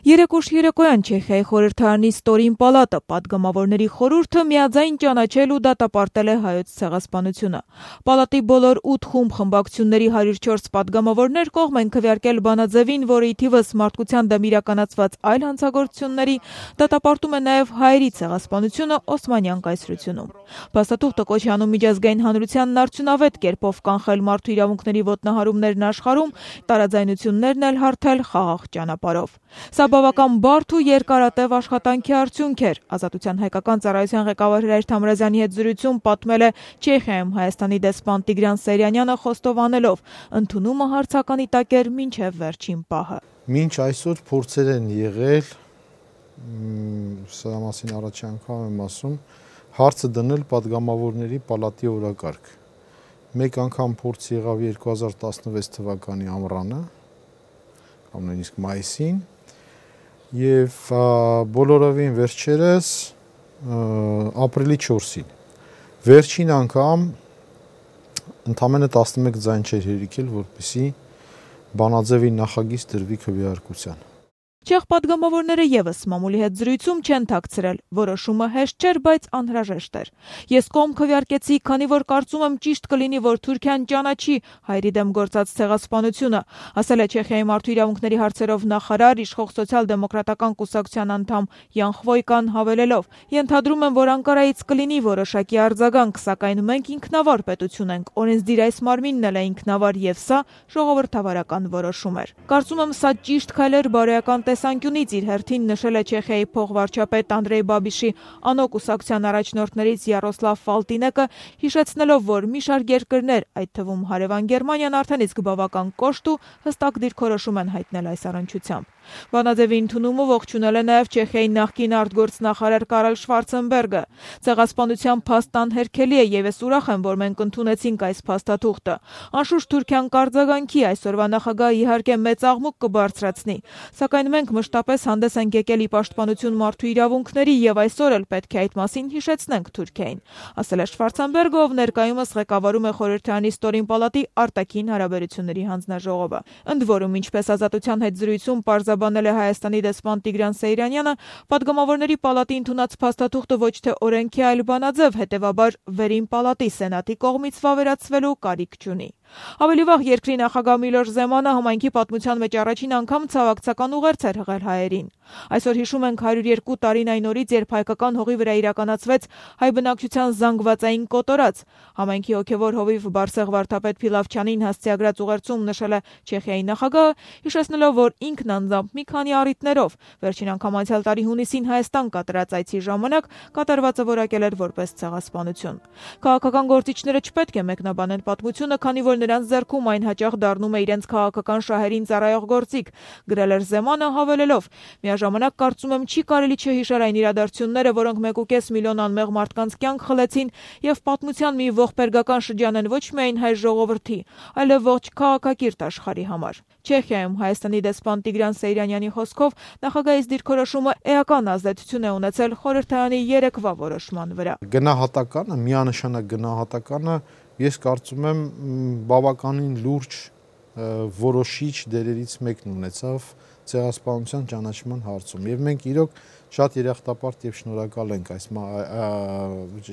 Երեք ուշ երեկոյան Չեխիայի խորհրդարանի ստորին պալատը պատգամավորների խորհուրդը միաձայն ճանաչել ու դատապարտել է հայոց ցեղասպանությունը։ Պալատի բոլոր 8 խմբակցությունների 104 պատգամավորներ կողմ են քվեարկել բանաձևին, որը ի թիվս մարդկության դեմ իրականացված այլ հանցագործությունների դատապարտում է նաև հայերի ցեղասպանությունը Օսմանյան կայսրությունում։ Փաստաթուղթը կոչ է անում միջազգային հանրությանն արդյունավետ կերպով կանխել մարդու իրավունքների ոտնահարումներն աշխարհում, տարաձայնություններն էլ հարթել խաղաղ ճանապարհով։ Սա բավական բարդ ու երկարատև աշխատանքի արդյունք էր, Ազատության հայկական ծառայության ղեկավար Հրայր Թամրազյանի հետ զրույցում պատմել է Չեխիայում Հայաստանի դեսպան Տիգրան Սեյրանյանը խոստովանելով, ընդունումը հարցականի տակ էր մինչև վերջին պահը։ Մինչ այսօր փորձեր են եղել, սրա մասին առաջի անգամ եմ ասում, հարցը դնել պատգամավորների պալատի օրակարգ։ Մեկ անգամ փորձ եղավ 2016 թվականի ամռանը, կամ նույնիսկ մայիսին, եւ բոլորովին վերջերս ապրիլի 4-ին։ Վերջին անգամ ընդամենը 11 ձայն չէր հերիքել, որպեսզի բանաձևի նախագիծ դրվի քվեարկության։ Չեխ պատգամավորները եւս մամուլի հետ զրույցում չեն թաքցրել, որոշումը հեշտ չէր, բայց անհրաժեշտ էր։ Ես կողմ քվեարկեցի, քանի որ կարծում եմ ճիշտ կլինի, որ Թուրքիան ճանաչի հայերի դեմ գործած ցեղասպանությունը, ասել է Չեխիայի մարդու իրավունքների հարցերով նախարար, իշխող սոցիալ-դեմոկրատական կուսակցության անդամ Յան Խվոյկան հավելելով. Ենթադրում եմ, որ Անկարայից կլինի որոշակի արձագանք, սակայն մենք ինքնավար պետություն ենք, օրենսդիր այս մարմինն էլ է ինքնավար եւ սա ժողովրդավարական որոշում էր։ Կարծում եմ, սա ճիշտ քայլ էր բարոյական տեսանկյունից, իր հերթին նշել է Չեխիայի փոխվարչապետ Անդրեյ Բաբիշի անո կուսակցության առաջնորդներից Յարոսլավ Ֆալտինեկը, հիշեցնելով, որ մի շարք երկրներ, այդ թվում հարևան Գերմանիան արդեն իսկ բավական կոշտ ու հստակ դիրքորոշում են հայտնել այս առնչությամբ։ Բանաձևի ընդունումը ողջունել է նաև Չեխիայի նախկին արտգործնախարար Կարլ Շվարցենբերգը։ Ցեղասպանության փաստն անհերքելի է եւ ես ուրախ եմ, որ մենք ընդունեցինք այս փաստաթուղթը։ Անշուշտ Թուրքիան կարձագանքի, այսօրվա նախագահը իհարկե մեծ աղմուկ կբարձրացնի, սակայն մենք մշտապես հանդես ենք եկել ի պաշտպանություն մարդու իրավունքների եւ այսօր էլ պետք է այդ մասին հիշեցնենք Թուրքիային, ասել է Շվարցենբերգը, ով ներկայումս ղեկավարում է խորհրդարանի ստորին պալատի արտաքին հարաբերությունների հանձնաժողովը։ Ընդ որում, ինչպես Ազատության հետ զրույցում պարզաբանել է Հայաստանի դեսպան Տիգրան Սեյրանյանը, պատգամավորների պալատի ընդունած փաստաթուղթը ոչ թե օրենքի, այլ բանաձև, հետևաբար վերին պալատի սենատի կողմից վավերացվելու կարիք չունի։ Ավելի վաղ երկրի նախագահ Միլոշ Զեմանը համայնքի պատմության մեջ առաջին անգամ ցավակցական ուղերձ էր հղել հայերին։ Այսօր հիշում ենք 102 տարին այն օրից, երբ հայկական հողի վրա իրականացվեց հայ բնակչության զանգվածային կոտորած։ Համայնքի հոգևոր հովիվ Բարսեղ վարդապետ Փիլավչյանին հասցեագրած ուղերձում նշել է Չեխիայի նախագահը, հիշեցնելով, որ ինքն անձամբ մի քանի առիթներով վերջին անգամ անցյալ տարի հունիսին Հայաստան կատարած այցի ժամանակ կատարվածը որակել էր որպես ցեղասպանություն։ Քաղաքական գործիչները չպետք է մեկնաբանեն պատմությունը, քանի որ նրանց ձեռքում այն հաճախ դառնում է իրենց քաղաքական շահերին ծառայող գործիք, գրել էր Զեմանը հավելելով. միաժամանակ կարծում եմ չի կարելի չհիշել այն իրադարձությունները, որոնք 1.5 միլիոն անմեղ մարդկանց կյանք խլեցին եւ պատմության մի ողբերգական շրջան են ոչ միայն հայ ժողովրդի, այլև ողջ քաղաքակիրթ աշխարհի համար։ Չեխիայում Հայաստանի դեսպան Տիգրան Սեյրանյանի խոսքով նախագահի դիրքորոշումը էական ազդեցություն է ունեցել խորհրդարանի երեկվա որոշման վրա։ Գնահատականը, միանշանակ գնահատականը ես կարծում եմ բավականին լուրջ որոշիչ դերերից մեկն ունեցավ ցեղասպանության ճանաչման հարցում եւ մենք իրոք շատ երախտապարտ եւ շնորհակալ ենք այս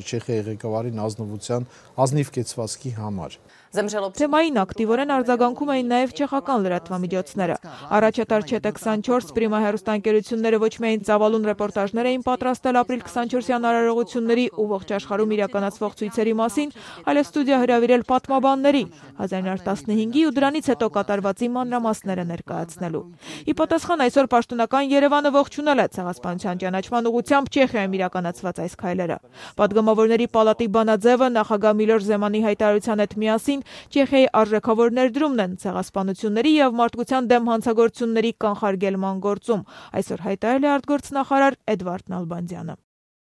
Չեխիայի ղեկավարին ազնվության ազնիվ կեցվածքի համար։ Թեմային ակտիվորեն արձագանքում էին նաև չեխական լրատվամիջոցները։ Առաջատար ՉՏ24 Պրիմա հեռուստաընկերությունները ոչ միայն ծավալուն ռեպորտաժներ էին պատրաստել ապրիլ 24-յան արարողությունների ու ողջ աշխարհում իրականացվող ցույցերի մասին, այլև ստուդիա հրավիրել պատմաբանների 1915-ի ու դրանից հետո կատարվածի մանրամասները ներկայացնելու։ Ի պատասխան այսօր պաշտոնական Երևանը ողջունել է ցեղասպանության ճանաչման ուղղությամբ Չեխիայում իրականացված այս քայլերը։ Պատգամավորների պալատի բանաձևը նախագահ Միլոշ Զեմանի հայտարարության հետ միասին Չեխիայի արժեքավոր ներդրումն են ցեղասպանությունների եւ մարդկության դեմ հանցագործությունների կանխարգելման գործում, այսօր հայտարարել է արտգործնախարար Էդվարդ Նալբանդյանը։